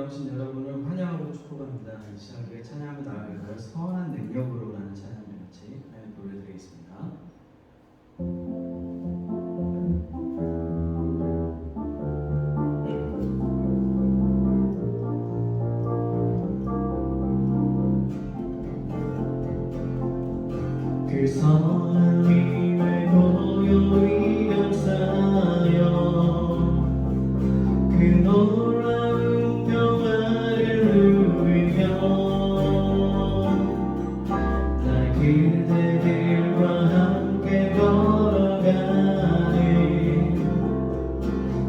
나오신 여러분을 환영하고 축복합니다. 이 시간 우리가 찬양하며 나아갈 선한 능력으로라는 찬양을 같이 노래드리겠습니다. 그 선한 님의 고요히 감사여 그 놀라운 평화를 누리며 나 그대들과 함께 걸어가네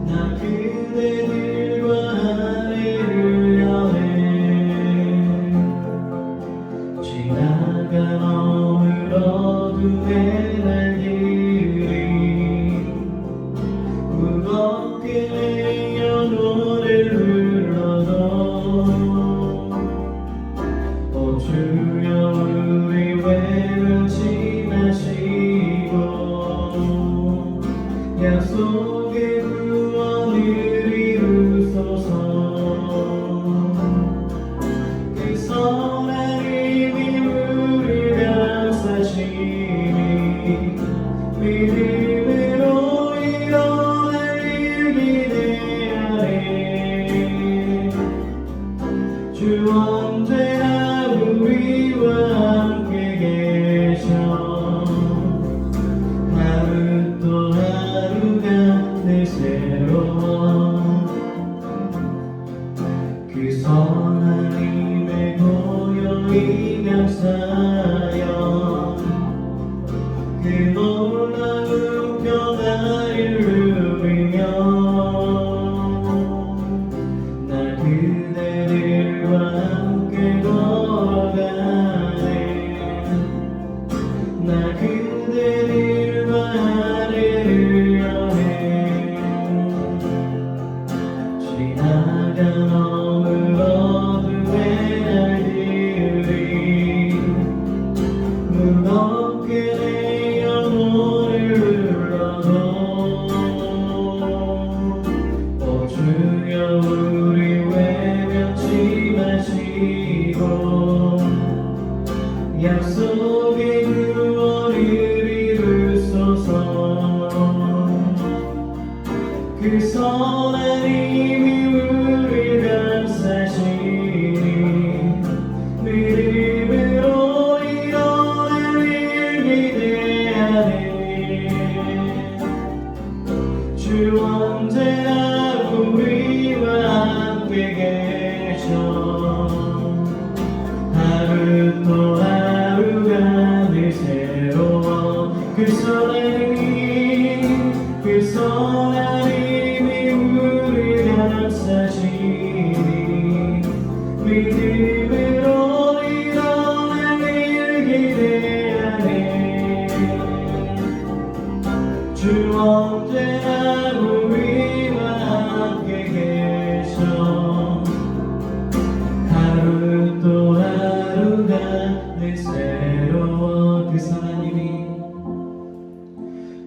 나 그대들과 하늘을 여네 지나간 어느 어둠의 날들이 무겁게 내 영혼을 눌러도 오 주여 우리 외면치 마시고 약속의 구원을 이루소서 그 선한 힘이 우리를 감싸시니 믿음으로 일어날 일 기대하네 주 언제나 우리와 함께 계셔 하루 또 하루가 늘 새로워 그 선한 힘에 고요히 감사여 그 놀라운 평화를 누리며 날 그대들과 함께 걸어가네 날 그대들과 하늘을 여네 지나간 어느 어둠의 날들이 무겁게 내 영혼을 눌러도 오 주여 우리 외면치 마시고 약속의 구원을 이루소서 그 선한 힘이 우리를 감싸시니 믿음으로 일어날 일 기대하네 주 언제나 우리와 함께 계셔 하루 또 하루가 늘 새로워 그 선한 힘이 우리를 감싸시니 믿음으로 일어날 일 기대하네 주 언제나 우리와 함께 계셔 하루 또 하루가 늘 새로워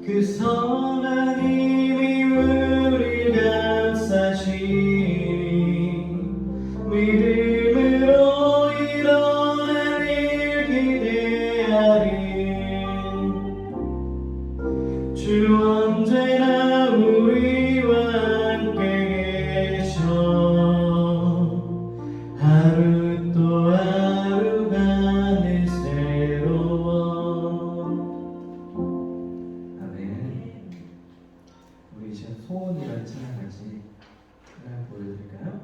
그 선한 힘이 우리를 감싸시니 믿음으로 일어날 일 기대하리 주 언제나 우리와 함께 계셔 하루 또 하루가 늘 새로워 아멘. 우리 이제 소원이라는 찬양 같이 하나 보여드릴까요?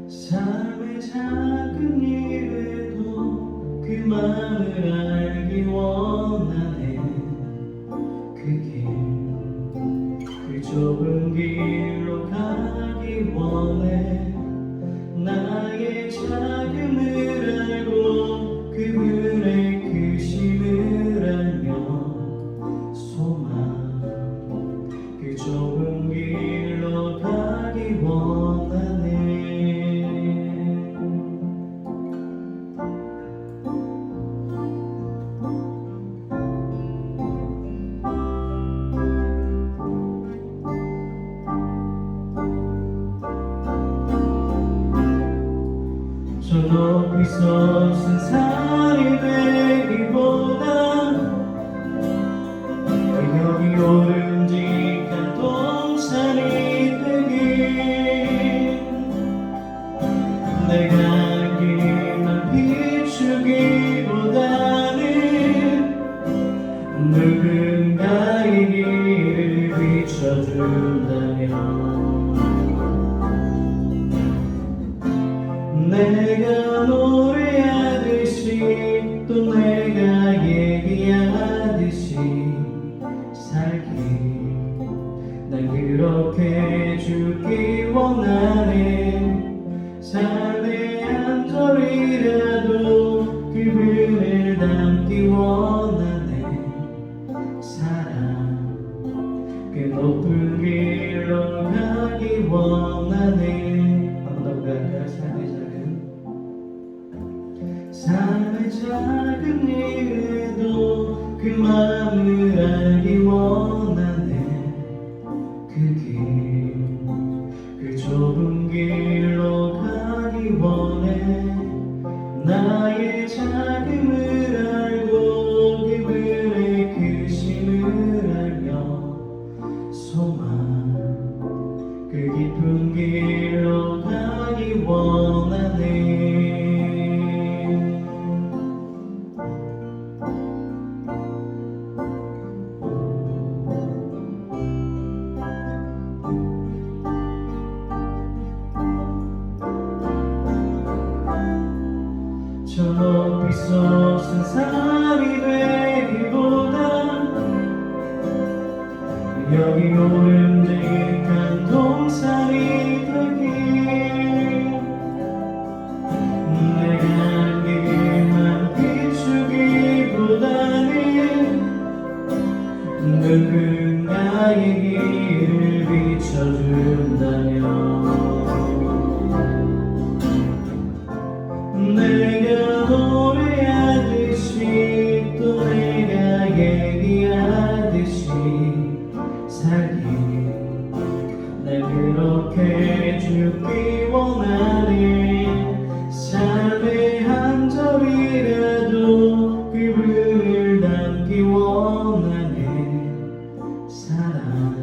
삶의 작은 일에도 그 마음을 알기 원하네 그 좁은 길로 가기 원해 나의 작음을 알고 그분의 크심을 알며 소망 그 저 높이서 쓴 산이 되기보다 여기 오름직한 동산이 되길 내가 길만 비추기보다는 누군가의 길을 비춰준다면 내가 노래하듯이 또 내가 얘기하듯이 살기 난 그렇게 죽기 원하네 삶의 한 절이라도 그분을 담기 원하네 사랑 그 높은 길로 가기 원하네 한 번 더 고백할까요? 삶의 작은 일에도 그 마음을 알기 원하네 그 좁은 길로 가기 원해 나의 작음을 알고 그분의 크심을 알며 소망 그 깊은 길로 가기 원하네 저 높이서 쓴 산이 되기보다 여기 오름직한 동산이 되길 내가 길만 비추기보다는 누군가의 길을 비춰준다면 내가 노래하듯이 또 내가 얘기하듯이 살기 날 그렇게 죽기 원하네 삶의 한 절이라도 그분을 담기 원하네 사랑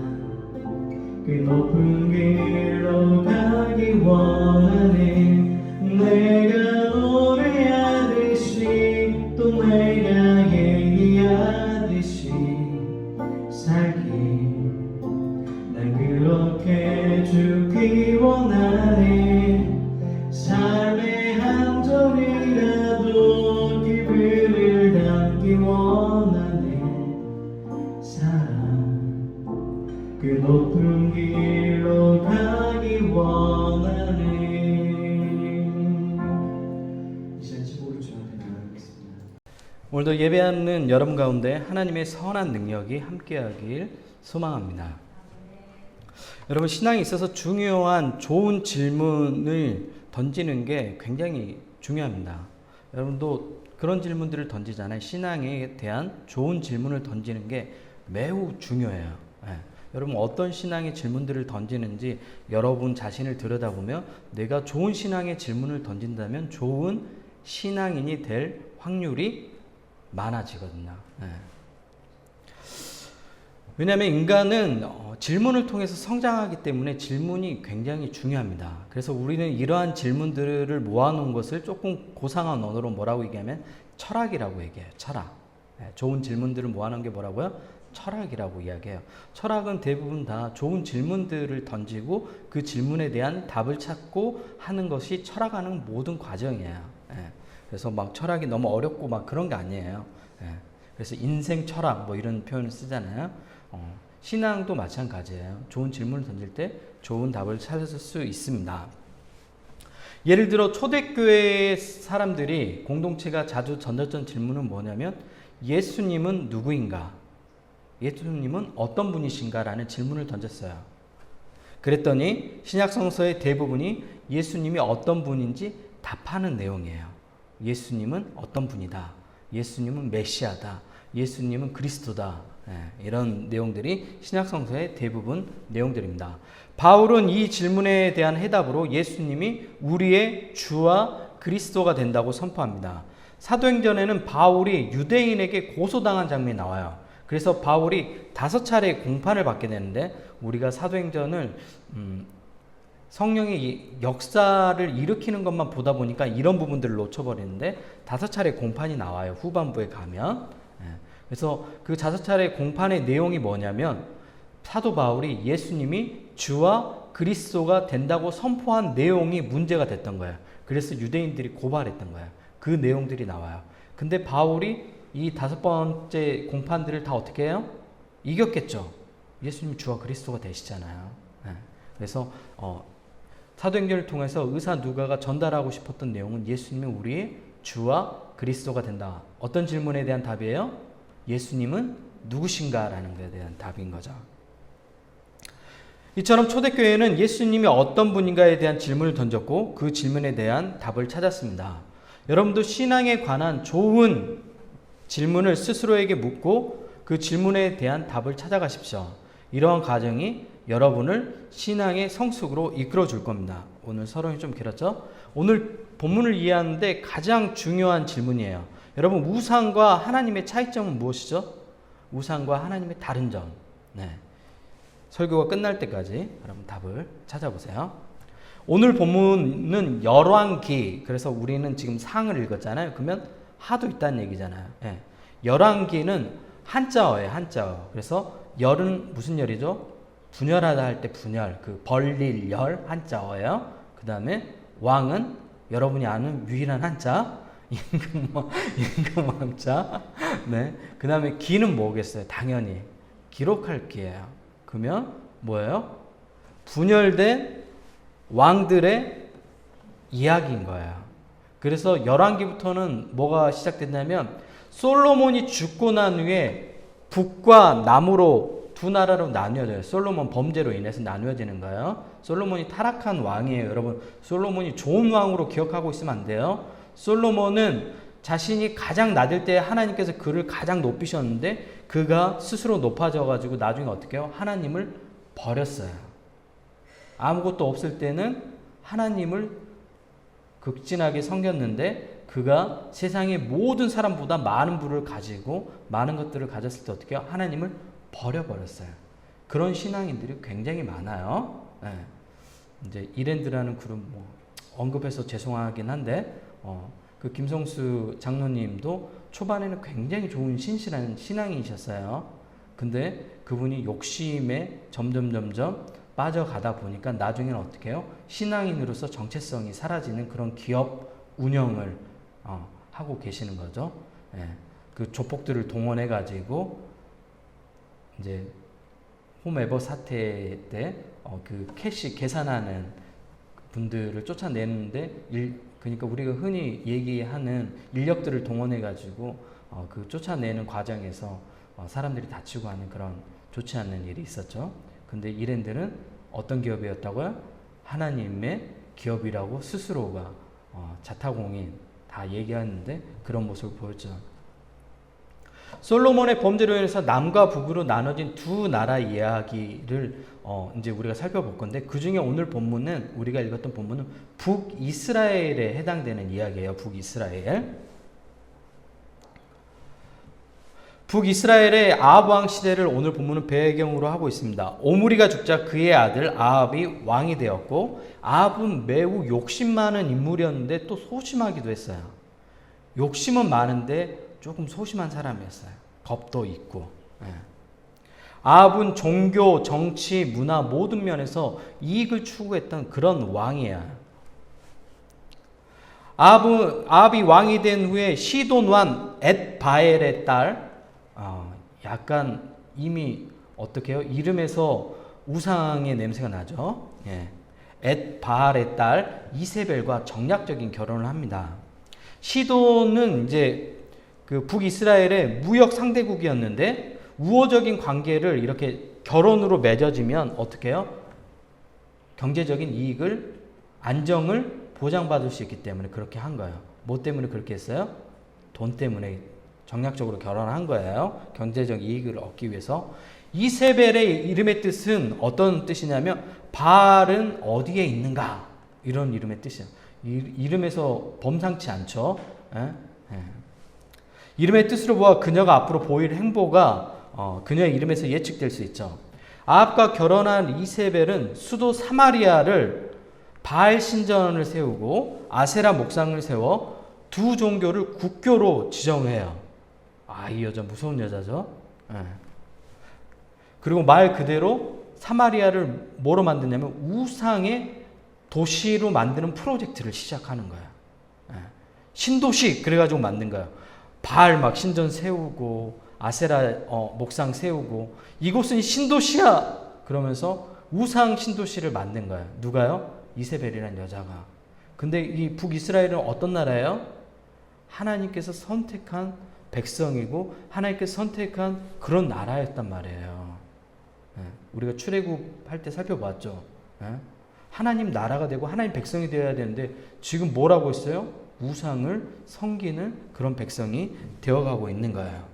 그 높은 길로 가기 원하네 내가 노래하듯이 또 내가 얘기하듯이 살기 난 그렇게 죽기 원하네 삶의 한 절이라도 그분을 담기 원하네 사랑 그 높은 길로 가기 원하네 오늘도 예배하는 여러분 가운데 하나님의 선한 능력이 함께하길 소망합니다. 여러분 신앙에 있어서 중요한 좋은 질문을 던지는 게 굉장히 중요합니다. 여러분도 그런 질문들을 던지잖아요. 신앙에 대한 좋은 질문을 던지는 게 매우 중요해요. 여러분 어떤 신앙의 질문들을 던지는지 여러분 자신을 들여다보며 내가 좋은 신앙의 질문을 던진다면 좋은 신앙인이 될 확률이 많아지거든요. 왜냐하면 인간은 질문을 통해서 성장하기 때문에 질문이 굉장히 중요합니다. 그래서 우리는 이러한 질문들을 모아놓은 것을 조금 고상한 언어로 뭐라고 얘기하면 철학이라고 얘기해요. 철학. 좋은 질문들을 모아놓은 게 뭐라고요? 철학이라고 이야기해요. 철학은 대부분 다 좋은 질문들을 던지고 그 질문에 대한 답을 찾고 하는 것이 철학하는 모든 과정이에요. 그래서 막 철학이 너무 어렵고 막 그런 게 아니에요. 그래서 인생 철학 뭐 이런 표현을 쓰잖아요. 신앙도 마찬가지예요. 좋은 질문을 던질 때 좋은 답을 찾을 수 있습니다. 예를 들어 초대교회 사람들이 공동체가 자주 던졌던 질문은 뭐냐면 예수님은 누구인가? 예수님은 어떤 분이신가? 라는 질문을 던졌어요. 그랬더니 신약성서의 대부분이 예수님이 어떤 분인지 답하는 내용이에요. 예수님은 어떤 분이다. 예수님은 메시아다. 예수님은 그리스도다. 이런 내용들이 신약성서의 대부분 내용들입니다. 바울은 이 질문에 대한 해답으로 예수님이 우리의 주와 그리스도가 된다고 선포합니다. 사도행전에는 바울이 유대인에게 고소당한 장면이 나와요. 그래서 바울이 5차례 공판을 받게 되는데 우리가 사도행전을 성령의 역사를 일으키는 것만 보다 보니까 이런 부분들을 놓쳐버리는데 5차례 공판이 나와요. 후반부에 가면. 그래서 그 5차례 공판의 내용이 뭐냐면 사도 바울이 예수님이 주와 그리스도가 된다고 선포한 내용이 문제가 됐던 거예요. 그래서 유대인들이 고발했던 거예요. 그 내용들이 나와요. 근데 바울이 이 5번째 공판들을 다 어떻게 해요? 이겼겠죠. 예수님이 주와 그리스도가 되시잖아요. 그래서 사도행전을 통해서 의사 누가가 전달하고 싶었던 내용은 예수님이 우리의 주와 그리스도가 된다. 어떤 질문에 대한 답이에요? 예수님은 누구신가라는 것에 대한 답인 거죠. 이처럼 초대교회는 예수님이 어떤 분인가에 대한 질문을 던졌고 그 질문에 대한 답을 찾았습니다. 여러분도 신앙에 관한 좋은 질문을 스스로에게 묻고 그 질문에 대한 답을 찾아가십시오. 이러한 과정이 여러분을 신앙의 성숙으로 이끌어 줄 겁니다. 오늘 서론이 좀 길었죠? 오늘 본문을 이해하는데 가장 중요한 질문이에요. 여러분, 우상과 하나님의 차이점은 무엇이죠? 우상과 하나님의 다른 점. 설교가 끝날 때까지 여러분 답을 찾아보세요. 오늘 본문은 열왕기, 그래서 우리는 지금 상을 읽었잖아요. 그러면 하도 있다는 얘기잖아요. 열왕기는 한자어예요. 한자어. 그래서 열은 무슨 열이죠? 분열하다 할 때 분열, 그 벌릴 열, 한자어예요. 그 다음에 왕은 여러분이 아는 유일한 한자, 임금왕자. 그 다음에 기는 뭐겠어요? 당연히 기록할 기예요. 그러면 뭐예요? 분열된 왕들의 이야기인 거예요. 그래서 열왕기부터는 뭐가 시작됐냐면 솔로몬이 죽고 난 후에 북과 남으로 두 나라로 나뉘어져요. 솔로몬 범죄로 인해서 나뉘어지는 거예요. 솔로몬이 타락한 왕이에요. 여러분, 솔로몬이 좋은 왕으로 기억하고 있으면 안 돼요. 솔로몬은 자신이 가장 낮을 때 하나님께서 그를 가장 높이셨는데 그가 스스로 높아져 가지고 나중에 어떻게 해요? 하나님을 버렸어요. 아무것도 없을 때는 하나님을 극진하게 섬겼는데 그가 세상의 모든 사람보다 많은 부를 가지고 많은 것들을 가졌을 때 어떻게 해요? 하나님을 버려버렸어요. 그런 신앙인들이 굉장히 많아요. 이제 이랜드라는 그룹 언급해서 죄송하긴 한데 그 김성수 장로님도 초반에는 굉장히 좋은 신실한 신앙이셨어요. 근데 그분이 욕심에 점점 빠져가다 보니까 나중에는 어떻게 해요? 신앙인으로서 정체성이 사라지는 그런 기업 운영을 하고 계시는 거죠. 그 조폭들을 동원해 가지고 이제 홈에버 사태 때 그 캐시 계산하는 분들을 쫓아내는데 그러니까 우리가 흔히 얘기하는 인력들을 동원해 가지고 그 쫓아내는 과정에서 사람들이 다치고 하는 그런 좋지 않는 일이 있었죠. 근데 이랜드는 어떤 기업이었다고요? 하나님의 기업이라고 스스로가 자타공인 다 얘기하는데 그런 모습을 보였죠. 솔로몬의 범죄로 인해서 남과 북으로 나눠진 두 나라 이야기를 이제 우리가 살펴볼 건데 그 중에 오늘 본문은 우리가 읽었던 본문은 북이스라엘에 해당되는 이야기예요. 북이스라엘. 북이스라엘의 아합 왕 시대를 오늘 본문은 배경으로 하고 있습니다. 오므리가 죽자 그의 아들 아합이 왕이 되었고 아합은 매우 욕심 많은 인물이었는데 또 소심하기도 했어요. 욕심은 많은데 조금 소심한 사람이었어요. 겁도 있고. 아합은 종교, 정치, 문화 모든 면에서 이익을 추구했던 그런 왕이에요. 아합이 왕이 된 후에 시돈 왕 엣바엘의 딸, 약간 이미 어떻게 해요? 이름에서 우상의 냄새가 나죠. 엣바알의 딸 이세벨과 정략적인 결혼을 합니다. 시돈은 이제 그 북이스라엘의 무역 상대국이었는데 우호적인 관계를 이렇게 결혼으로 맺어지면 어떻게 해요? 경제적인 이익을, 안정을 보장받을 수 있기 때문에 그렇게 한 거예요. 뭐 때문에 그렇게 했어요? 돈 때문에 정략적으로 결혼한 거예요. 경제적 이익을 얻기 위해서. 이세벨의 이름의 뜻은 어떤 뜻이냐면 바알은 어디에 있는가? 이런 이름의 뜻이에요. 이름에서 범상치 않죠. 예? 예. 이름의 뜻으로 보아 그녀가 앞으로 보일 행보가 그녀의 이름에서 예측될 수 있죠. 아합과 결혼한 이세벨은 수도 사마리아를 바알 신전을 세우고 아세라 목상을 세워 두 종교를 국교로 지정해요. 이 여자 무서운 여자죠. 예. 그리고 말 그대로 사마리아를 뭐로 만드냐면 우상의 도시로 만드는 프로젝트를 시작하는 거예요. 예. 신도시 그래가지고 만든 거예요. 바알 막 신전 세우고 아세라 목상 세우고 이곳은 신도시야 그러면서 우상 신도시를 만든 거예요. 누가요? 이세벨이라는 여자가. 근데 이 북이스라엘은 어떤 나라예요? 하나님께서 선택한 백성이고 하나님께서 선택한 그런 나라였단 말이에요. 예. 우리가 출애굽 할 때 살펴봤죠. 예. 하나님 나라가 되고 하나님 백성이 되어야 되는데 지금 뭐라고 했어요? 우상을 섬기는 그런 백성이 되어가고 있는 거예요.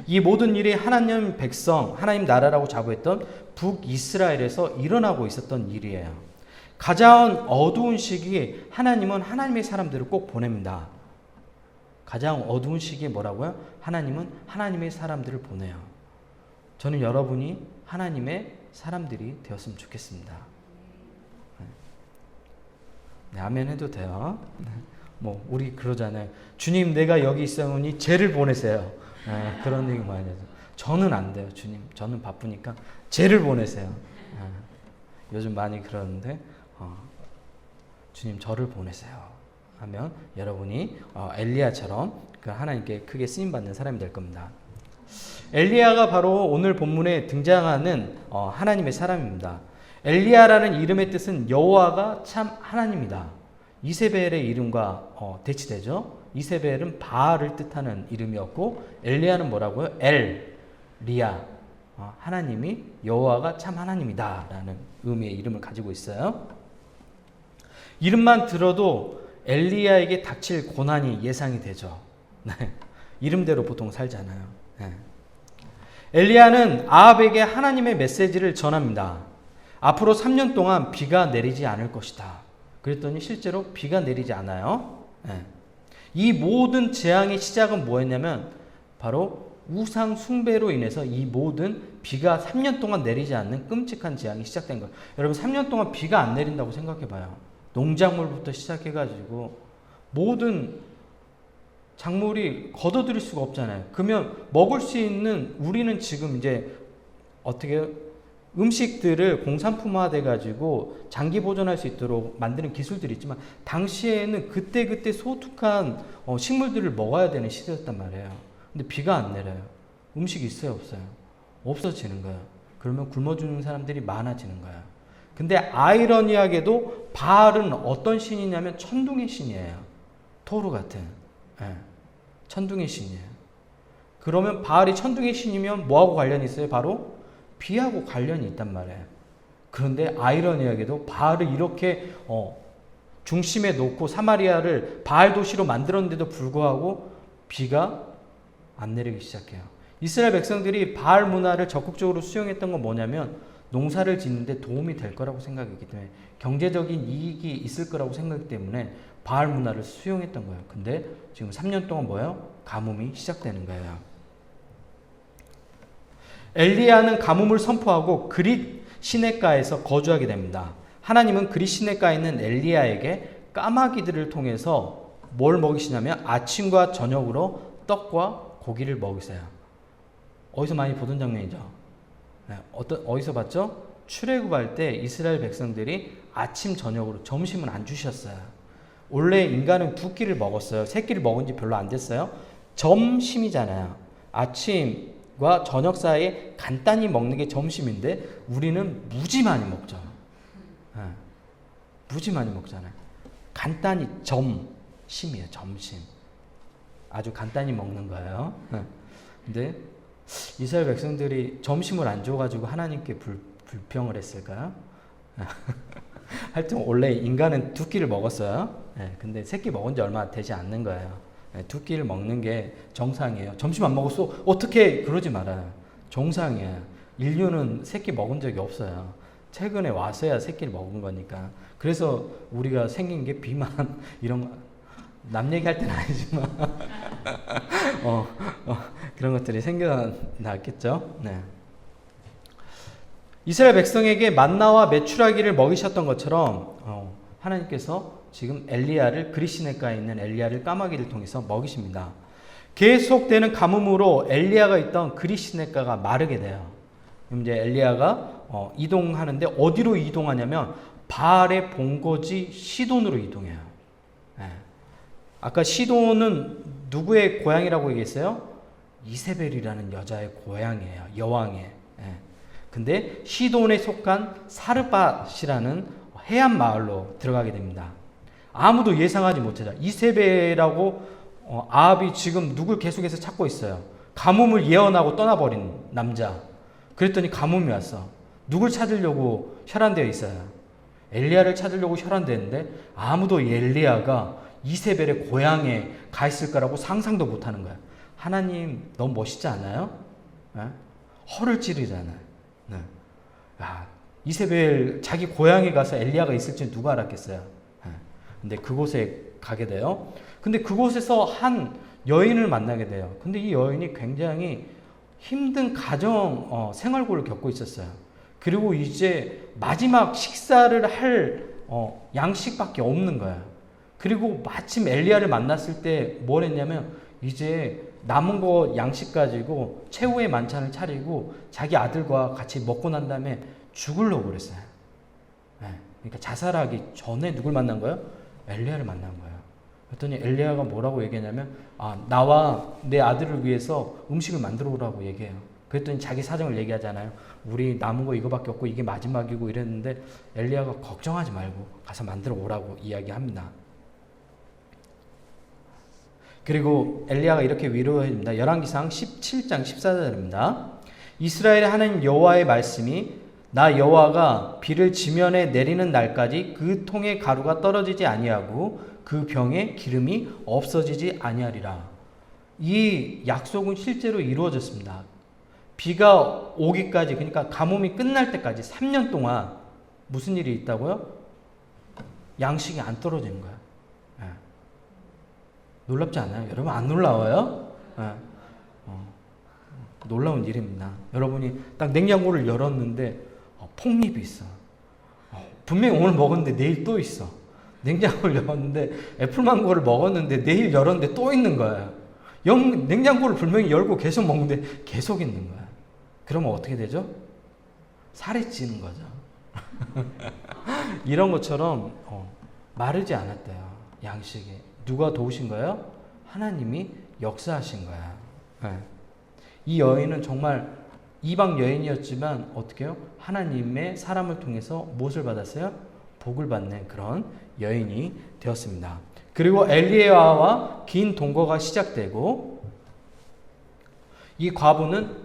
이 모든 일이 하나님 백성, 하나님 나라라고 자부했던 북이스라엘에서 일어나고 있었던 일이에요. 가장 어두운 시기에 하나님은 하나님의 사람들을 꼭 보냅니다. 가장 어두운 시기에 뭐라고요? 하나님은 하나님의 사람들을 보내요. 저는 여러분이 하나님의 사람들이 되었으면 좋겠습니다. 네, 아멘 해도 돼요. 뭐 우리 그러잖아요. 주님 내가 여기 있으니 쟤를 보내세요. 네, 그런 얘기 많이 하죠. 저는 안 돼요. 주님 저는 바쁘니까 쟤를 보내세요. 요즘 많이 그러는데 주님 저를 보내세요 하면 여러분이 엘리야처럼 그 하나님께 크게 쓰임받는 사람이 될 겁니다. 엘리야가 바로 오늘 본문에 등장하는 하나님의 사람입니다. 엘리야라는 이름의 뜻은 여호와가 참 하나님이다. 이세벨의 이름과 대치되죠. 이세벨은 바알을 뜻하는 이름이었고 엘리야는 뭐라고요? 엘리야, 하나님이 여호와가 참 하나님이다 라는 의미의 이름을 가지고 있어요. 이름만 들어도 엘리야에게 닥칠 고난이 예상이 되죠. 네. 이름대로 보통 살잖아요. 네. 엘리야는 아합에게 하나님의 메시지를 전합니다. 앞으로 3년 동안 비가 내리지 않을 것이다. 그랬더니 실제로 비가 내리지 않아요. 네. 이 모든 재앙의 시작은 뭐였냐면 바로 우상 숭배로 인해서 이 모든 비가 3년 동안 내리지 않는 끔찍한 재앙이 시작된 거예요. 여러분 3년 동안 비가 안 내린다고 생각해 봐요. 농작물부터 시작해가지고 모든 작물이 걷어들일 수가 없잖아요. 그러면 먹을 수 있는 우리는 지금 이제 어떻게 음식들을 공산품화돼 가지고 장기 보존할 수 있도록 만드는 기술들이 있지만 당시에는 그때 소tuk한 식물들을 먹어야 되는 시대였단 말이에요. 근데 비가 안 내려요. 음식이 있어요, 없어요? 없어지는 거예요. 그러면 굶어 죽는 사람들이 많아지는 거예요. 근데 아이러니하게도 바알은 어떤 신이냐면 천둥의 신이에요. 토르 같은. 네. 천둥의 신이에요. 그러면 바알이 천둥의 신이면 뭐하고 관련이 있어요? 바로 비하고 관련이 있단 말이에요. 그런데 아이러니하게도 바알을 이렇게 중심에 놓고 사마리아를 바알 도시로 만들었는데도 불구하고 비가 안 내리기 시작해요. 이스라엘 백성들이 바알 문화를 적극적으로 수용했던 건 뭐냐면 농사를 짓는데 도움이 될 거라고 생각했기 때문에 경제적인 이익이 있을 거라고 생각했기 때문에 바알 문화를 수용했던 거예요. 근데 지금 3년 동안 뭐예요? 가뭄이 시작되는 거예요. 엘리야는 가뭄을 선포하고 그릿 시내가에서 거주하게 됩니다. 하나님은 그릿 시내가에 있는 엘리야에게 까마귀들을 통해서 뭘 먹이시냐면 아침과 저녁으로 떡과 고기를 먹이세요. 어디서 많이 보던 장면이죠. 네, 어디서 봤죠? 출애굽할 때 이스라엘 백성들이 아침 저녁으로 점심은 안 주셨어요. 원래 인간은 두 끼를 먹었어요. 세 끼를 먹은 지 별로 안 됐어요. 점심이잖아요. 아침과 저녁 사이에 간단히 먹는 게 점심인데 우리는 무지 많이 먹죠. 네, 무지 많이 먹잖아요. 간단히 점심이에요. 점심. 아주 간단히 먹는 거예요. 네. 근데 이스라엘 백성들이 점심을 안 줘가지고 하나님께 불평을 했을까요? 하여튼 원래 인간은 두 끼를 먹었어요. 네, 근데 세 끼 먹은 지 얼마 되지 않는 거예요. 네, 두 끼를 먹는 게 정상이에요. 점심 안 먹었어? 어떻게 그러지 말아요. 정상이에요. 인류는 세 끼 먹은 적이 없어요. 최근에 와서야 새끼를 먹은 거니까. 그래서 우리가 생긴 게 비만 이런 거, 남 얘기할 때는 아니지만 그런 것들이 생겨났겠죠. 네. 이스라엘 백성에게 만나와 메추라기를 먹이셨던 것처럼 하나님께서 지금 엘리야를 그리시네가에 있는 엘리야를 까마귀를 통해서 먹이십니다. 계속되는 가뭄으로 엘리야가 있던 그리시네가가 마르게 돼요. 이제 엘리야가 이동하는데 어디로 이동하냐면 바알의 본거지 시돈으로 이동해요. 네. 아까 시돈은 누구의 고향이라고 얘기했어요? 이세벨이라는 여자의 고향이에요. 여왕의. 네. 근데 시돈에 속한 사르밧이라는 해안 마을로 들어가게 됩니다. 아무도 예상하지 못하죠. 이세벨하고 아합이 지금 누굴 계속해서 찾고 있어요. 가뭄을 예언하고 떠나버린 남자. 그랬더니 가뭄이 왔어. 누굴 찾으려고 혈안되어 있어요? 엘리야를 찾으려고 혈안되는데 아무도 엘리야가 이세벨의 고향에 가 있을 거라고 상상도 못하는 거야. 하나님 너무 멋있지 않아요? 네? 허를 찌르잖아요. 네. 야, 이세벨 자기 고향에 가서 엘리야가 있을지 누가 알았겠어요? 네. 근데 그곳에 가게 돼요. 근데 그곳에서 한 여인을 만나게 돼요. 근데 이 여인이 굉장히 힘든 가정 생활고를 겪고 있었어요. 그리고 이제 마지막 식사를 할 양식밖에 없는 거야. 그리고 마침 엘리야를 만났을 때 뭘 했냐면 이제 남은 거 양식 가지고 최후의 만찬을 차리고 자기 아들과 같이 먹고 난 다음에 죽으려고 그랬어요. 네. 그러니까 자살하기 전에 누굴 만난 거예요? 엘리야를 만난 거예요. 그랬더니 엘리야가 뭐라고 얘기하냐면 나와 내 아들을 위해서 음식을 만들어 오라고 얘기해요. 그랬더니 자기 사정을 얘기하잖아요. 우리 남은 거 이거밖에 없고 이게 마지막이고 이랬는데 엘리야가 걱정하지 말고 가서 만들어 오라고 이야기합니다. 그리고 엘리야가 이렇게 위로해줍니다. 열왕기상 17장 14절입니다. 이스라엘의 하나님 여호와의 말씀이 나 여호와가 비를 지면에 내리는 날까지 그 통에 가루가 떨어지지 아니하고 그 병에 기름이 없어지지 아니하리라. 이 약속은 실제로 이루어졌습니다. 비가 오기까지, 그러니까 가뭄이 끝날 때까지 3년 동안 무슨 일이 있다고요? 양식이 안 떨어지는 거야. 네. 놀랍지 않아요? 여러분 안 놀라워요? 네. 놀라운 일입니다. 여러분이 딱 냉장고를 열었는데 폭립이 있어. 분명히 오늘 먹었는데 내일 또 있어. 냉장고를 열었는데 애플망고를 먹었는데 내일 열었는데 또 있는 거야. 냉장고를 분명히 열고 계속 먹는데 계속 있는 거야. 그러면 어떻게 되죠? 살이 찌는 거죠. 이런 것처럼 마르지 않았대요. 양식이. 누가 도우신 거예요? 하나님이 역사하신 거야. 네. 이 여인은 정말 이방 여인이었지만 어떻게 해요? 하나님의 사람을 통해서 무엇을 받았어요? 복을 받는 그런 여인이 되었습니다. 그리고 엘리야와 긴 동거가 시작되고 이 과부는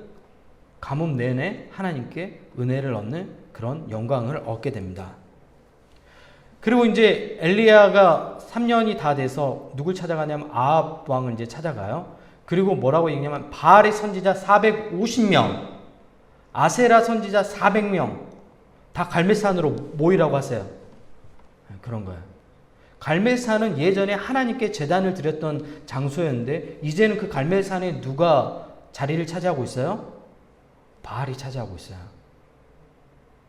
가뭄 내내 하나님께 은혜를 얻는 그런 영광을 얻게 됩니다. 그리고 이제 엘리야가 3년이 다 돼서 누굴 찾아가냐면 아합 왕을 이제 찾아가요. 그리고 뭐라고 얘기냐면 바알의 선지자 450명, 아세라 선지자 400명 다 갈멜산으로 모이라고 하세요. 그런 거예요. 갈멜산은 예전에 하나님께 제단을 드렸던 장소였는데 이제는 그 갈멜산에 누가 자리를 차지하고 있어요? 바알이 차지하고 있어요.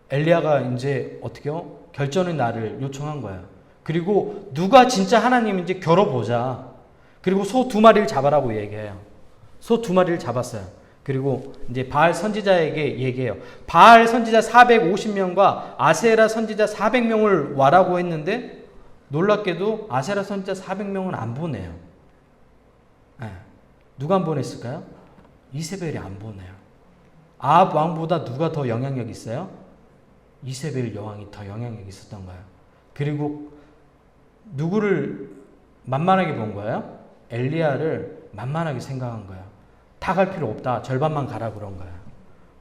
엘리야가 이제 어떻게요? 결전의 날을 요청한 거예요. 그리고 누가 진짜 하나님인지 겨뤄보자. 그리고 소 2마리를 잡아라고 얘기해요. 소 2마리를 잡았어요. 그리고 이제 바알 선지자에게 얘기해요. 바알 선지자 450명과 아세라 선지자 400명을 와라고 했는데 놀랍게도 아세라 선지자 400명은 안 보내요. 네. 누가 안 보냈을까요? 이세벨이 안 보내요. 아합 왕보다 누가 더 영향력 있어요? 이세벨 여왕이 더 영향력이 있었던 거예요. 그리고 누구를 만만하게 본 거예요? 엘리야를 만만하게 생각한 거예요. 다 갈 필요 없다. 절반만 가라 그런 거예요.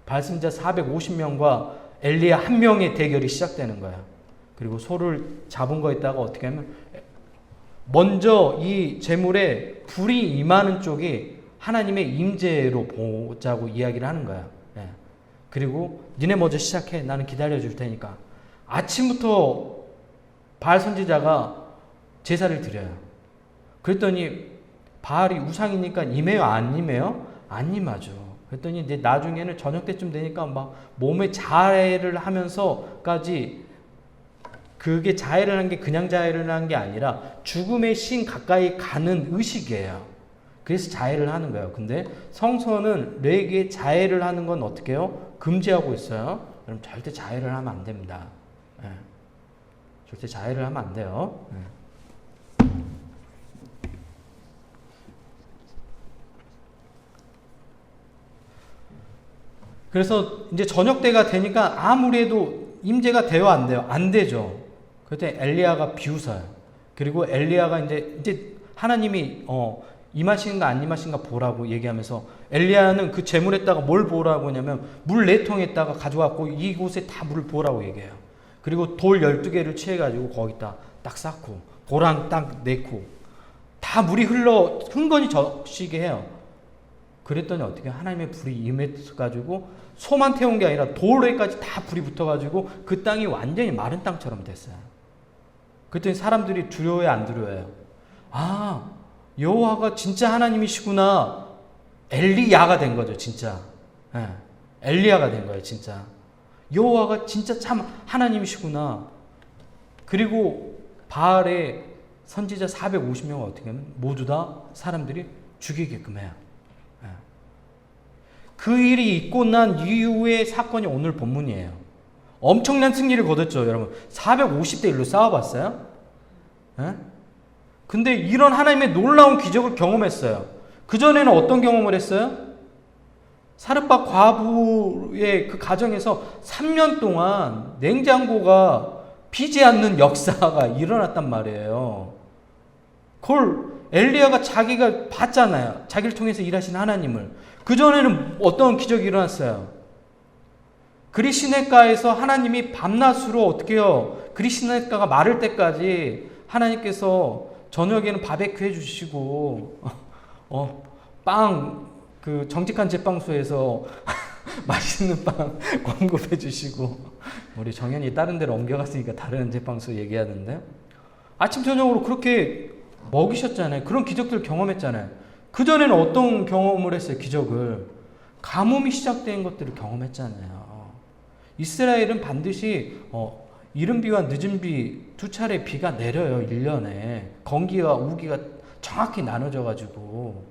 발신자 450명과 엘리야 1명의 대결이 시작되는 거예요. 그리고 소를 잡은 거에다가 어떻게 하면 먼저 이 재물에 불이 임하는 쪽이 하나님의 임재로 보자고 이야기를 하는 거예요. 예. 그리고 니네 먼저 시작해. 나는 기다려줄 테니까. 아침부터 바알 선지자가 제사를 드려요. 그랬더니 바알이 우상이니까 임해요? 안 임해요? 안 임하죠. 그랬더니 이제 나중에는 저녁 때쯤 되니까 막 몸에 자해를 하면서까지, 그게 자해를 한 게 그냥 자해를 한 게 아니라 죽음의 신 가까이 가는 의식이에요. 그래서 자해를 하는 거예요. 근데 성서는 레위기에 자해를 하는 건 어떻게 해요? 금지하고 있어요. 그럼 절대 자해를 하면 안 됩니다. 예. 절대 자해를 하면 안 돼요. 예. 그래서 이제 저녁 때가 되니까 아무래도 임재가 돼요, 안 돼요? 안 되죠. 그때 엘리야가 비웃어요. 그리고 엘리야가 이제 하나님이 임하시는가 안 임하시는가 보라고 얘기하면서, 엘리야는 그 제물에다가 뭘 보라고 하냐면 물 4통에다가 가져왔고 이곳에 다 물을 부으라고 얘기해요. 그리고 돌 12개를 취해가지고 거기다 딱 쌓고 도랑 딱 내고 다 물이 흘러 흥건히 젖히게 해요. 그랬더니 어떻게 하나님의 불이 임해가지고 소만 태운 게 아니라 돌에까지 다 불이 붙어가지고 그 땅이 완전히 마른 땅처럼 됐어요. 그랬더니 사람들이 두려워요, 안 두려워요? 아, 여호와가 진짜 하나님이시구나. 엘리야가 된 거죠, 진짜. 예, 엘리야가 된 거예요, 진짜. 여호와가 진짜 참 하나님이시구나. 그리고 바알의 선지자 450명을 어떻게 하면 모두 다 사람들이 죽이게끔 해요. 예. 그 일이 있고 난 이후의 사건이 오늘 본문이에요. 엄청난 승리를 거뒀죠, 여러분. 450대 1로 싸워봤어요? 예? 근데 이런 하나님의 놀라운 기적을 경험했어요. 그전에는 어떤 경험을 했어요? 사르밧 과부의 그 가정에서 3년 동안 냉장고가 비지 않는 역사가 일어났단 말이에요. 그걸 엘리야가 자기가 봤잖아요. 자기를 통해서 일하신 하나님을. 그전에는 어떤 기적이 일어났어요? 그리시네가에서 하나님이 밤낮으로 어떻게 해요? 그리시네가가 마를 때까지 하나님께서 저녁에는 바베큐 해주시고, 그 정직한 제빵소에서 맛있는 빵 공급해 주시고, 우리 정연이 다른 데로 옮겨갔으니까 다른 제빵소 얘기하는데, 아침 저녁으로 그렇게 먹이셨잖아요. 그런 기적들을 경험했잖아요. 그전에는 어떤 경험을 했어요? 기적을. 가뭄이 시작된 것들을 경험했잖아요. 이스라엘은 반드시 이른 비와 늦은 비 두 차례 비가 내려요. 1년에. 건기와 우기가 정확히 나눠져 가지고.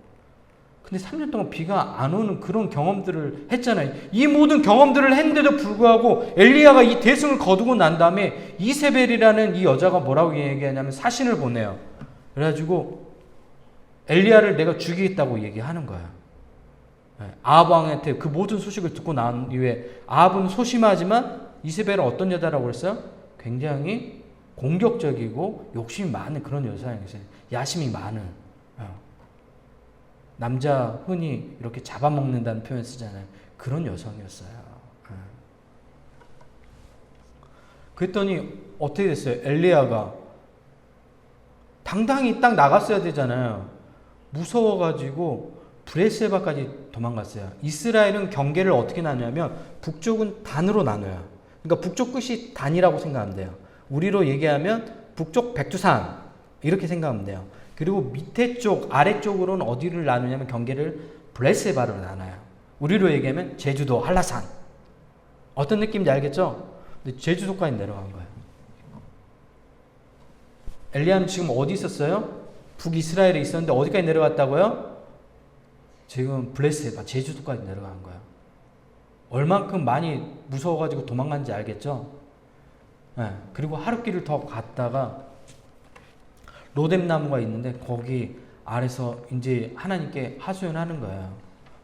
근데 3년 동안 비가 안 오는 그런 경험들을 했잖아요. 이 모든 경험들을 했는데도 불구하고 엘리야가 이 대승을 거두고 난 다음에 이세벨이라는 이 여자가 뭐라고 얘기하냐면 사신을 보내요. 그래가지고 엘리야를 내가 죽이겠다고 얘기하는 거야. 아합 왕한테 그 모든 소식을 듣고 난 이후에 아합은 소심하지만 이세벨은 어떤 여자라고 그랬어요? 굉장히 공격적이고 욕심이 많은 그런 여자였어요. 야심이 많은. 남자 흔히 이렇게 잡아먹는다는 표현 쓰잖아요. 그런 여성이었어요. 그랬더니 어떻게 됐어요? 엘리야가 당당히 딱 나갔어야 되잖아요. 무서워가지고 브레스에바까지 도망갔어요. 이스라엘은 경계를 어떻게 나누냐면 북쪽은 단으로 나눠요. 그러니까 북쪽 끝이 단이라고 생각하면 돼요. 우리로 얘기하면 북쪽 백두산 이렇게 생각하면 돼요. 그리고 밑에 쪽, 아래쪽으로는 어디를 나누냐면 경계를 브레스에바로 나눠요. 우리로 얘기하면 제주도, 한라산. 어떤 느낌인지 알겠죠? 근데 제주도까지 내려간 거예요. 엘리야는 지금 어디 있었어요? 북이스라엘에 있었는데 어디까지 내려갔다고요? 지금 브레스에바, 제주도까지 내려간 거예요. 얼만큼 많이 무서워가지고 도망간지 알겠죠? 네. 그리고 하룻길을 더 갔다가 로뎀나무가 있는데 거기 아래서 이제 하나님께 하소연하는 거예요.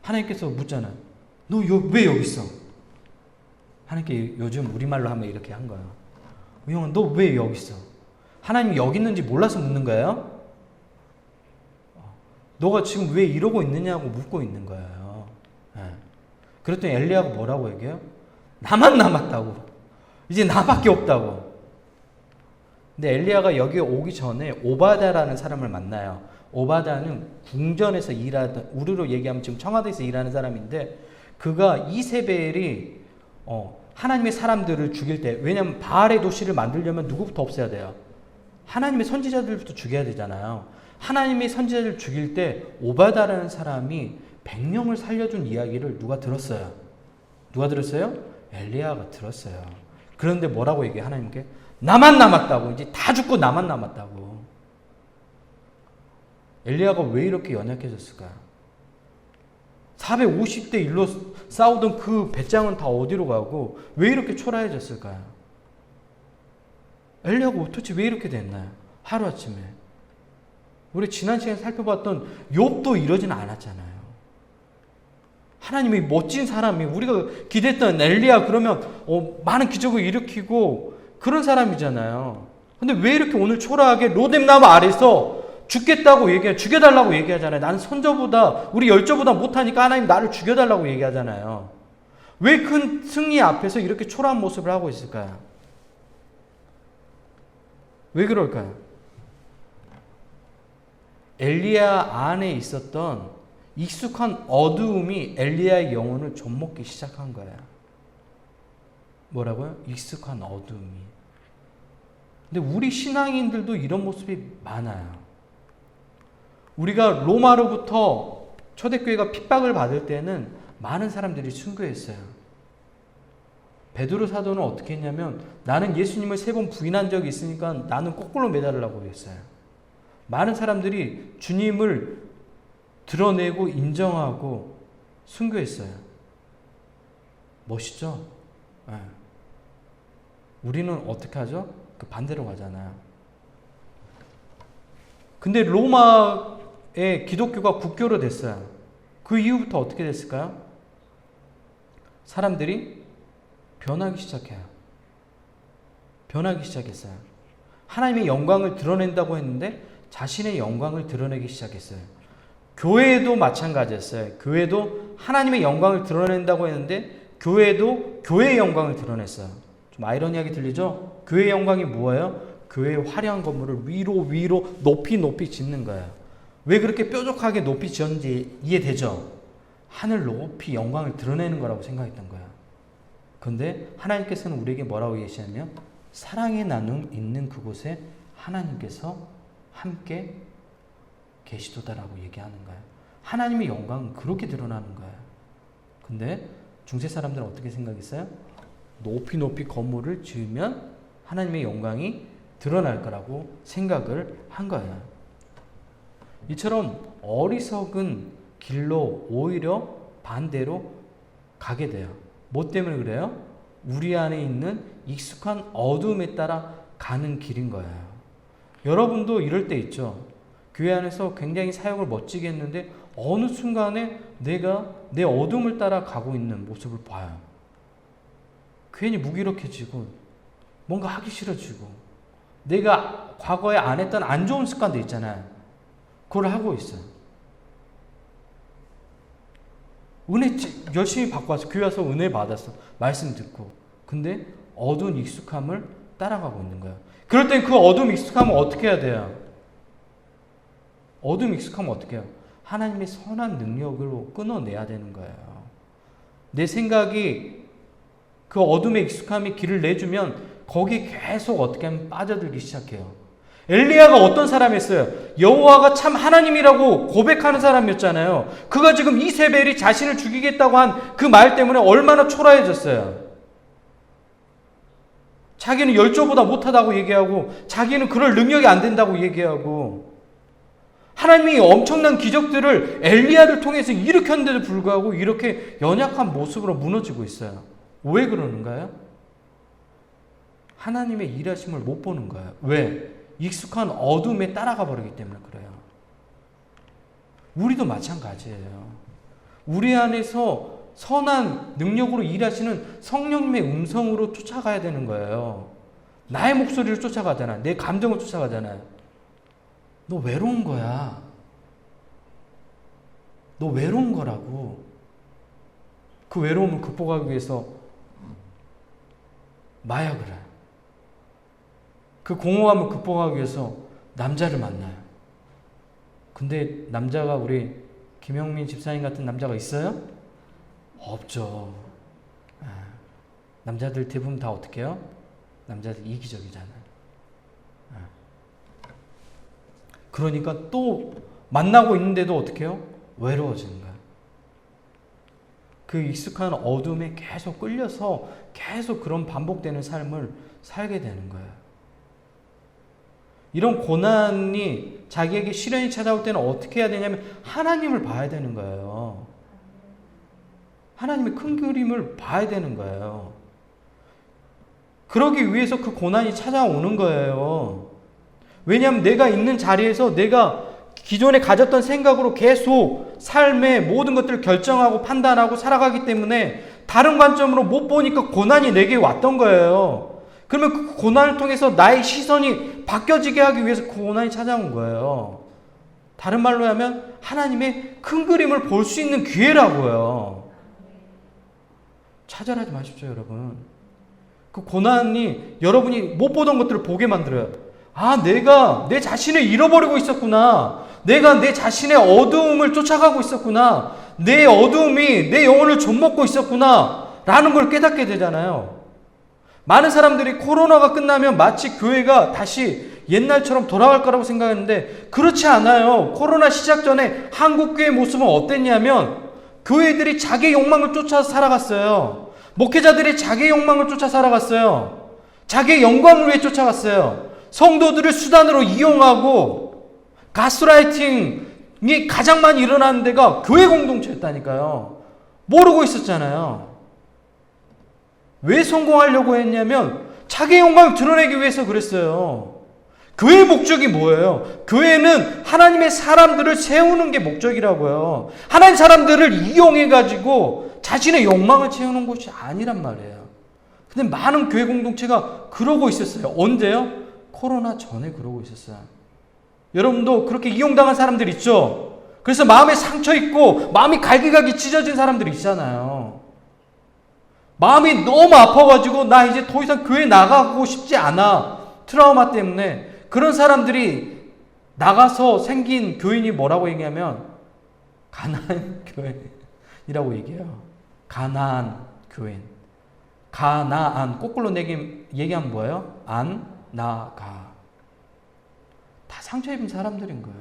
하나님께서 묻잖아요. 너 왜 여기 있어? 하나님께 요즘 우리말로 하면 이렇게 한 거예요. 형아, 너 왜 여기 있어? 하나님이 여기 있는지 몰라서 묻는 거예요. 너가 지금 왜 이러고 있느냐고 묻고 있는 거예요. 네. 그랬더니 엘리야가 뭐라고 얘기해요? 나만 남았다고. 이제 나밖에 없다고. 근데 엘리야가 여기 오기 전에 오바다라는 사람을 만나요. 오바다는 궁전에서 일하던, 우리로 얘기하면 지금 청와대에서 일하는 사람인데 그가 이세벨이 하나님의 사람들을 죽일 때, 왜냐하면 바알의 도시를 만들려면 누구부터 없애야 돼요? 하나님의 선지자들부터 죽여야 되잖아요. 하나님의 선지자를 죽일 때 오바다라는 사람이 100명을 살려준 이야기를 누가 들었어요? 누가 들었어요? 엘리야가 들었어요. 그런데 뭐라고 얘기해? 하나님께 나만 남았다고. 이제 다 죽고 나만 남았다고. 엘리야가 왜 이렇게 연약해졌을까요? 450대 1로 싸우던 그 배짱은 다 어디로 가고 왜 이렇게 초라해졌을까요? 엘리야가 도대체 왜 이렇게 됐나요? 하루아침에. 우리 지난 시간에 살펴봤던 욥도 이러진 않았잖아요. 하나님이 멋진 사람이, 우리가 기대했던 엘리야 그러면 많은 기적을 일으키고 그런 사람이잖아요. 근데 왜 이렇게 오늘 초라하게 로뎀나무 아래서 죽겠다고 죽여달라고 얘기하잖아요. 나는 선저보다, 우리 열저보다 못하니까 하나님 나를 죽여달라고 얘기하잖아요. 왜 큰 승리 앞에서 이렇게 초라한 모습을 하고 있을까요? 왜 그럴까요? 엘리야 안에 있었던 익숙한 어두움이 엘리야의 영혼을 좀먹기 시작한 거예요. 뭐라고요? 익숙한 어두움이. 근데 우리 신앙인들도 이런 모습이 많아요. 우리가 로마로부터 초대교회가 핍박을 받을 때는 많은 사람들이 순교했어요. 베드로 사도는 어떻게 했냐면 나는 예수님을 3번 부인한 적이 있으니까 나는 거꾸로 매달으려고 했어요. 많은 사람들이 주님을 드러내고 인정하고 순교했어요. 멋있죠? 네. 우리는 어떻게 하죠? 그 반대로 가잖아요. 근데 로마의 기독교가 국교로 됐어요. 그 이후부터 어떻게 됐을까요? 사람들이 변하기 시작해요. 변하기 시작했어요. 하나님의 영광을 드러낸다고 했는데 자신의 영광을 드러내기 시작했어요. 교회도 마찬가지였어요. 교회도 하나님의 영광을 드러낸다고 했는데 교회도 교회의 영광을 드러냈어요. 좀 아이러니하게 들리죠? 교회의 영광이 뭐예요? 교회의 화려한 건물을 위로 높이 짓는 거예요. 왜 그렇게 뾰족하게 높이 지었는지 이해되죠? 하늘 높이 영광을 드러내는 거라고 생각했던 거예요. 그런데 하나님께서는 우리에게 뭐라고 얘기하시냐면 사랑의 나눔 있는 그곳에 하나님께서 함께 계시도다라고 얘기하는 거예요. 하나님의 영광은 그렇게 드러나는 거예요. 근데 중세 사람들은 어떻게 생각했어요? 높이 건물을 지으면 하나님의 영광이 드러날 거라고 생각을 한 거예요. 이처럼 어리석은 길로 오히려 반대로 가게 돼요. 뭐 때문에 그래요? 우리 안에 있는 익숙한 어둠에 따라 가는 길인 거예요. 여러분도 이럴 때 있죠. 교회 안에서 굉장히 사역을 멋지게 했는데 어느 순간에 내가 내 어둠을 따라 가고 있는 모습을 봐요. 괜히 무기력해지고 뭔가 하기 싫어지고 내가 과거에 안 했던 안 좋은 습관도 있잖아요. 그걸 하고 있어요. 은혜 열심히 받고 와서 교회 와서 은혜 받았어. 말씀 듣고. 근데 어두운 익숙함을 따라가고 있는 거예요. 그럴 땐 그 어두운 익숙함을 어떻게 해야 돼요? 어둠 익숙하면 어떻게 해요? 하나님의 선한 능력으로 끊어내야 되는 거예요. 내 생각이 그 어둠의 익숙함이 길을 내주면 거기 계속 어떻게 하면 빠져들기 시작해요. 엘리야가 어떤 사람이었어요? 여호와가 참 하나님이라고 고백하는 사람이었잖아요. 그가 지금 이세벨이 자신을 죽이겠다고 한 그 말 때문에 얼마나 초라해졌어요. 자기는 열조보다 못하다고 얘기하고 자기는 그럴 능력이 안 된다고 얘기하고 하나님이 엄청난 기적들을 엘리야를 통해서 일으켰는데도 불구하고 이렇게 연약한 모습으로 무너지고 있어요. 왜 그러는가요? 하나님의 일하심을 못 보는 거예요. 왜? 익숙한 어둠에 따라가 버리기 때문에 그래요. 우리도 마찬가지예요. 우리 안에서 선한 능력으로 일하시는 성령님의 음성으로 쫓아가야 되는 거예요. 나의 목소리를 쫓아가잖아. 내 감정을 쫓아가잖아요. 너 외로운 거야. 너 외로운 거라고. 그 외로움을 극복하기 위해서 마약을 해요. 그 공허함을 극복하기 위해서 남자를 만나요. 근데 남자가 우리 김영민 집사님 같은 남자가 있어요? 없죠. 남자들 대부분 다 어떻게 해요? 남자들 이기적이잖아요. 그러니까 또 만나고 있는데도 어떻게 해요? 외로워지는 거야. 그 익숙한 어둠에 계속 끌려서 계속 그런 반복되는 삶을 살게 되는 거예요. 이런 고난이 자기에게 시련이 찾아올 때는 어떻게 해야 되냐면 하나님을 봐야 되는 거예요. 하나님의 큰 그림을 봐야 되는 거예요. 그러기 위해서 그 고난이 찾아오는 거예요. 왜냐하면 내가 있는 자리에서 내가 기존에 가졌던 생각으로 계속 삶의 모든 것들을 결정하고 판단하고 살아가기 때문에 다른 관점으로 못 보니까 고난이 내게 왔던 거예요. 그러면 그 고난을 통해서 나의 시선이 바뀌어지게 하기 위해서 그 고난이 찾아온 거예요. 다른 말로 하면 하나님의 큰 그림을 볼 수 있는 기회라고요. 차별하지 마십시오, 여러분. 그 고난이 여러분이 못 보던 것들을 보게 만들어요. 아, 내가 내 자신을 잃어버리고 있었구나. 내가 내 자신의 어두움을 쫓아가고 있었구나. 내 어두움이 내 영혼을 좀먹고 있었구나. 라는 걸 깨닫게 되잖아요. 많은 사람들이 코로나가 끝나면 마치 교회가 다시 옛날처럼 돌아갈 거라고 생각했는데 그렇지 않아요. 코로나 시작 전에 한국교회의 모습은 어땠냐면 교회들이 자기 욕망을 쫓아 살아갔어요. 목회자들이 자기 욕망을 쫓아 살아갔어요. 자기의 영광을 위해 쫓아갔어요. 성도들을 수단으로 이용하고 가스라이팅이 가장 많이 일어나는 데가 교회 공동체였다니까요. 모르고 있었잖아요. 왜 성공하려고 했냐면 자기의 영광을 드러내기 위해서 그랬어요. 교회의 목적이 뭐예요? 교회는 하나님의 사람들을 세우는 게 목적이라고요. 하나님의 사람들을 이용해가지고 자신의 욕망을 채우는 곳이 아니란 말이에요. 근데 많은 교회 공동체가 그러고 있었어요. 언제요? 코로나 전에 그러고 있었어요. 여러분도 그렇게 이용당한 사람들 있죠? 그래서 마음에 상처 있고 마음이 갈기갈기 찢어진 사람들 있잖아요. 마음이 너무 아파가지고 나 이제 더 이상 교회 나가고 싶지 않아. 트라우마 때문에. 그런 사람들이 나가서 생긴 교인이 뭐라고 얘기하면 가나안 교인이라고 얘기해요. 가나안 교인. 가나안 거꾸로 얘기하면 뭐예요? 안, 나, 가. 다 상처 입은 사람들인 거예요.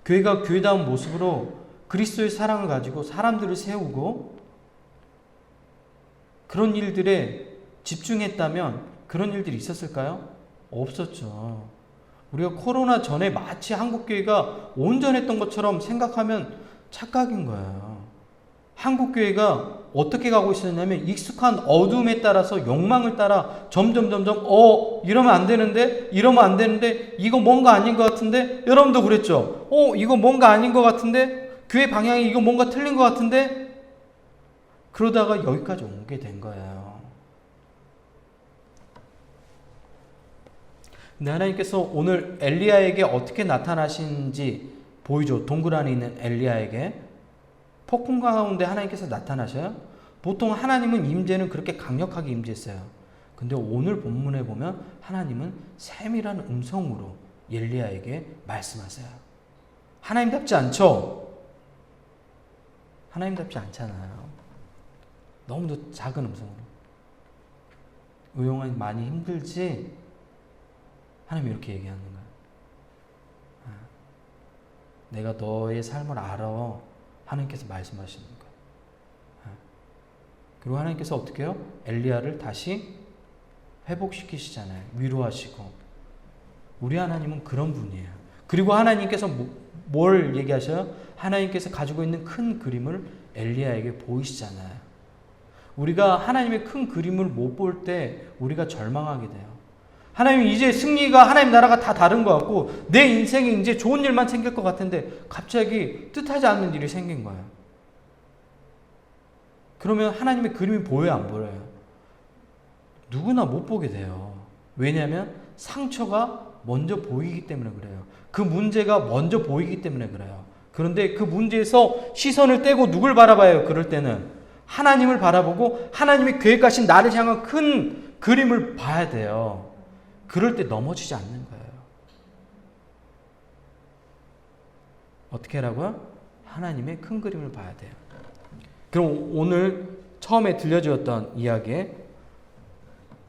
교회가 교회다운 모습으로 그리스도의 사랑을 가지고 사람들을 세우고 그런 일들에 집중했다면 그런 일들이 있었을까요? 없었죠. 우리가 코로나 전에 마치 한국교회가 온전했던 것처럼 생각하면 착각인 거예요. 한국교회가 어떻게 가고 있었냐면 익숙한 어둠에 따라서 욕망을 따라 점점 이러면 안 되는데 이거 뭔가 아닌 것 같은데 여러분도 그랬죠. 이거 뭔가 아닌 것 같은데 교회 방향이 이거 뭔가 틀린 것 같은데 그러다가 여기까지 오게 된 거예요. 근데 하나님께서 오늘 엘리야에게 어떻게 나타나신지 보이죠. 동굴 안에 있는 엘리야에게 폭풍 가운데 하나님께서 나타나셔요. 보통 하나님은 임재는 그렇게 강력하게 임재했어요. 근데 오늘 본문에 보면 하나님은 세밀한 음성으로 엘리야에게 말씀하세요. 하나님답지 않죠? 하나님답지 않잖아요. 너무도 작은 음성으로. 의용하기 많이 힘들지? 하나님이 이렇게 얘기하는 거예요. 내가 너의 삶을 알아. 하나님께서 말씀하시는 거예요. 그리고 하나님께서 어떻게 해요? 엘리야를 다시 회복시키시잖아요. 위로하시고. 우리 하나님은 그런 분이에요. 그리고 하나님께서 뭘 얘기하셔요? 하나님께서 가지고 있는 큰 그림을 엘리야에게 보이시잖아요. 우리가 하나님의 큰 그림을 못 볼 때 우리가 절망하게 돼요. 하나님 이제 승리가 하나님 나라가 다 다른 것 같고 내 인생에 이제 좋은 일만 생길 것 같은데 갑자기 뜻하지 않는 일이 생긴 거예요. 그러면 하나님의 그림이 보여요, 안 보여요? 누구나 못 보게 돼요. 왜냐하면 상처가 먼저 보이기 때문에 그래요. 그 문제가 먼저 보이기 때문에 그래요. 그런데 그 문제에서 시선을 떼고 누굴 바라봐요? 그럴 때는 하나님을 바라보고 하나님의 계획하신 나를 향한 큰 그림을 봐야 돼요. 그럴 때 넘어지지 않는 거예요. 어떻게 하라고요? 하나님의 큰 그림을 봐야 돼요. 그럼 오늘 처음에 들려주었던 이야기에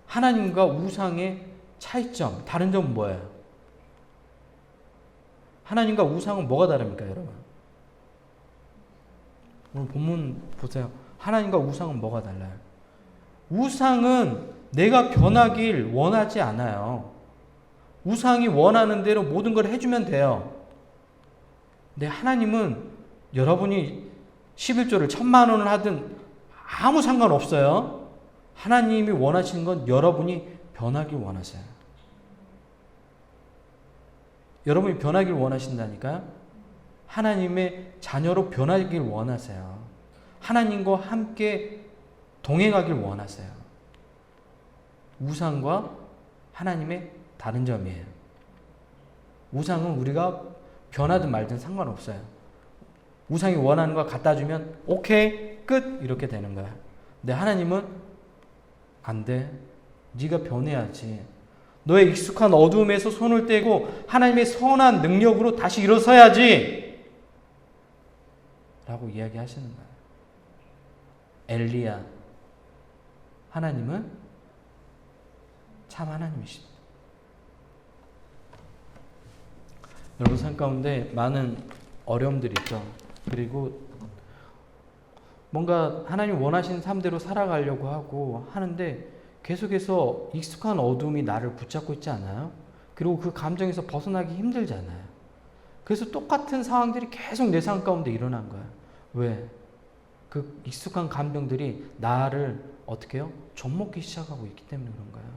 하나님과 우상의 차이점, 다른 점은 뭐예요? 하나님과 우상은 뭐가 다릅니까, 여러분? 오늘 본문 보세요. 하나님과 우상은 뭐가 달라요? 우상은 내가 변하길 원하지 않아요. 우상이 원하는 대로 모든 걸 해주면 돼요. 근데 하나님은 여러분이 11조를 1000만 원을 하든 아무 상관없어요. 하나님이 원하시는 건 여러분이 변하길 원하세요. 여러분이 변하길 원하신다니까요. 하나님의 자녀로 변하길 원하세요. 하나님과 함께 동행하길 원하세요. 우상과 하나님의 다른 점이에요. 우상은 우리가 변하든 말든 상관없어요. 우상이 원하는 거 갖다 주면 오케이 끝 이렇게 되는 거야. 근데 하나님은 안 돼. 네가 변해야지. 너의 익숙한 어두움에서 손을 떼고 하나님의 선한 능력으로 다시 일어서야지 라고 이야기하시는 거예요. 엘리야, 하나님은 참 하나님이십니다. 여러분 삶 가운데 많은 어려움들이 있죠. 그리고 뭔가 하나님 원하시는 삶대로 살아가려고 하고 하는데 계속해서 익숙한 어둠이 나를 붙잡고 있지 않아요? 그리고 그 감정에서 벗어나기 힘들잖아요. 그래서 똑같은 상황들이 계속 내 삶 가운데 일어난 거예요. 왜? 그 익숙한 감정들이 나를 어떻게 해요? 좀먹기 시작하고 있기 때문에 그런 거예요.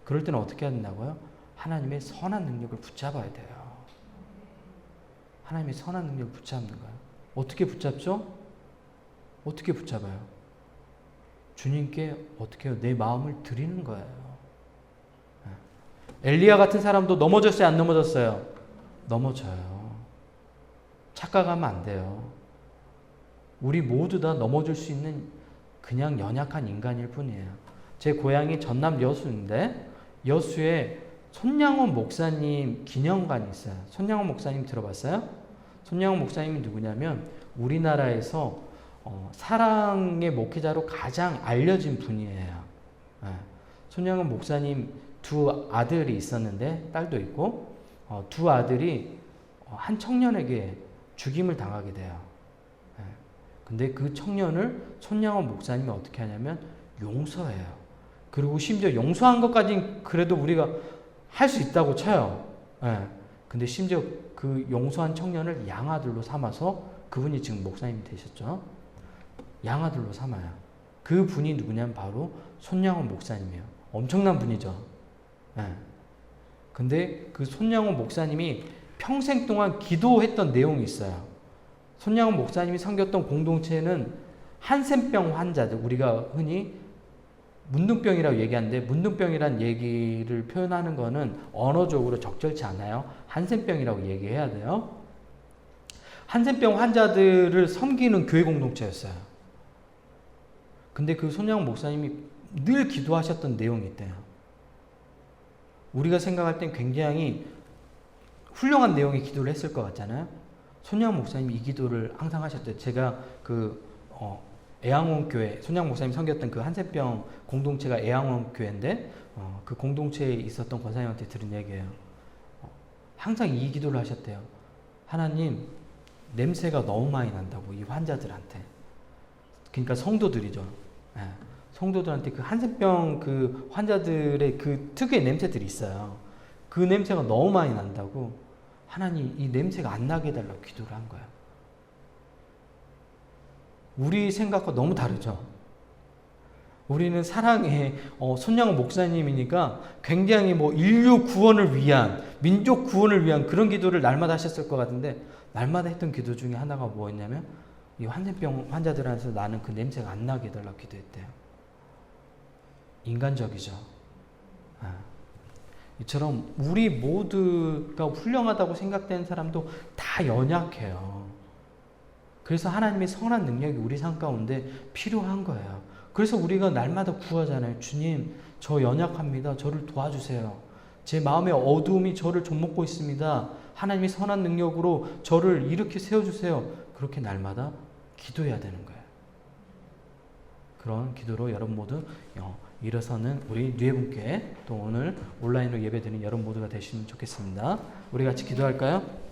그럴 때는 어떻게 해야 된다고요? 하나님의 선한 능력을 붙잡아야 돼요. 하나님의 선한 능력을 붙잡는 거예요. 어떻게 붙잡죠? 어떻게 붙잡아요? 주님께 어떻게 해요? 내 마음을 드리는 거예요. 엘리야 같은 사람도 넘어졌어요? 안 넘어졌어요? 넘어져요. 착각하면 안 돼요. 우리 모두 다 넘어질 수 있는 그냥 연약한 인간일 뿐이에요. 제 고향이 전남 여수인데 여수에 손양원 목사님 기념관이 있어요. 손양원 목사님 들어봤어요? 손양원 목사님이 누구냐면 우리나라에서 사랑의 목회자로 가장 알려진 분이에요. 손양원 목사님 두 아들이 있었는데 딸도 있고 두 아들이 한 청년에게 죽임을 당하게 돼요. 근데 그 청년을 손양원 목사님이 어떻게 하냐면 용서해요. 그리고 심지어 용서한 것까지는 그래도 우리가 할 수 있다고 쳐요. 근데 심지어 그 용서한 청년을 양아들로 삼아서 그분이 지금 목사님이 되셨죠. 양아들로 삼아요. 그 분이 누구냐면 바로 손양원 목사님이에요. 엄청난 분이죠. 근데 그 손양원 목사님이 평생 동안 기도했던 내용이 있어요. 손양원 목사님이 섬겼던 공동체는 한센병 환자들, 우리가 흔히 문둥병이라고 얘기하는데 문둥병이란 얘기를 표현하는 거는 언어적으로 적절치 않아요. 한센병이라고 얘기해야 돼요. 한센병 환자들을 섬기는 교회 공동체였어요. 근데 그 손양원 목사님이 늘 기도하셨던 내용이 있대요. 우리가 생각할 땐 굉장히 훌륭한 내용의 기도를 했을 것 같잖아요. 손양원 목사님이 이 기도를 항상 하셨대요. 제가 애양원 교회, 손양원 목사님이 섬겼던 그 한센병 공동체가 애양원 교회인데 그 공동체에 있었던 권사님한테 들은 얘기예요. 항상 이 기도를 하셨대요. 하나님, 냄새가 너무 많이 난다고 이 환자들한테. 그러니까 성도들이죠. 성도들한테 그 한센병 그 환자들의 그 특유의 냄새들이 있어요. 그 냄새가 너무 많이 난다고 하나님 이 냄새가 안 나게 해달라고 기도를 한 거예요. 우리 생각과 너무 다르죠. 우리는 사랑의 손양원 목사님이니까 굉장히 뭐 인류 구원을 위한, 민족 구원을 위한 그런 기도를 날마다 하셨을 것 같은데 날마다 했던 기도 중에 하나가 뭐였냐면 이 한센병 환자들한테서 나는 그 냄새가 안 나게 해달라고 기도했대요. 인간적이죠. 이처럼 우리 모두가 훌륭하다고 생각되는 사람도 다 연약해요. 그래서 하나님의 선한 능력이 우리 삶 가운데 필요한 거예요. 그래서 우리가 날마다 구하잖아요. 주님, 저 연약합니다. 저를 도와주세요. 제 마음의 어두움이 저를 좀먹고 있습니다. 하나님의 선한 능력으로 저를 일으켜 세워주세요. 그렇게 날마다 기도해야 되는 거예요. 그런 기도로 여러분 모두 일어서는 우리 뉴에분께 또 오늘 온라인으로 예배드리는 여러분 모두가 되시면 좋겠습니다. 우리 같이 기도할까요?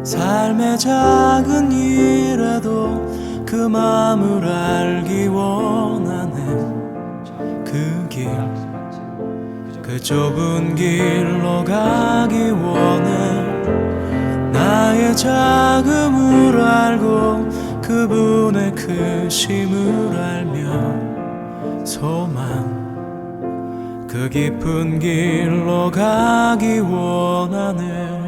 삶의 작은 일에도 그 마음을 알기 원하네. 그 길, 그 좁은 길로 가기 원해. 나의 작음을 알고 그분의 크심을 알며 소망, 그 깊은 길로 가기 원하네.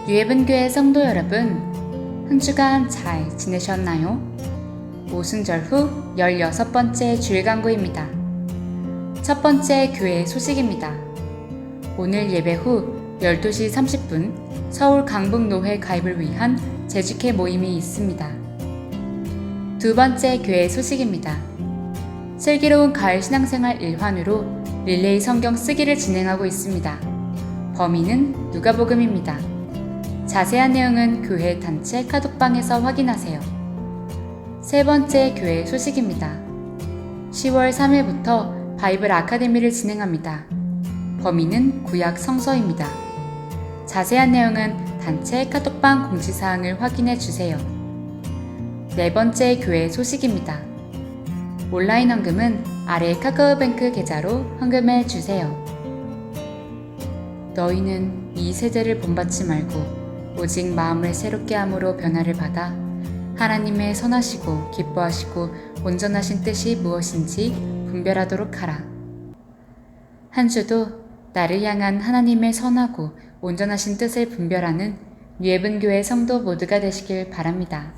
뉴에븐교회 성도 여러분, 한 주간 잘 지내셨나요? 오순절 후 16번째 주일 강구입니다. 첫 번째 교회 소식입니다. 오늘 예배 후 12시 30분 서울 강북노회 가입을 위한 재직회 모임이 있습니다. 두 번째 교회 소식입니다. 슬기로운 가을 신앙생활 1환으로 릴레이 성경 쓰기를 진행하고 있습니다. 범위는 누가복음입니다. 자세한 내용은 교회 단체 카톡방에서 확인하세요. 세 번째 교회 소식입니다. 10월 3일부터 바이블 아카데미를 진행합니다. 범위는 구약 성서입니다. 자세한 내용은 단체 카톡방 공지사항을 확인해 주세요. 네 번째 교회 소식입니다. 온라인 헌금은 아래 카카오뱅크 계좌로 헌금해 주세요. 너희는 이 세대를 본받지 말고 오직 마음을 새롭게 함으로 변화를 받아 하나님의 선하시고 기뻐하시고 온전하신 뜻이 무엇인지 분별하도록 하라. 한 주도 나를 향한 하나님의 선하고 온전하신 뜻을 분별하는 뉴에븐교회 성도 모두가 되시길 바랍니다.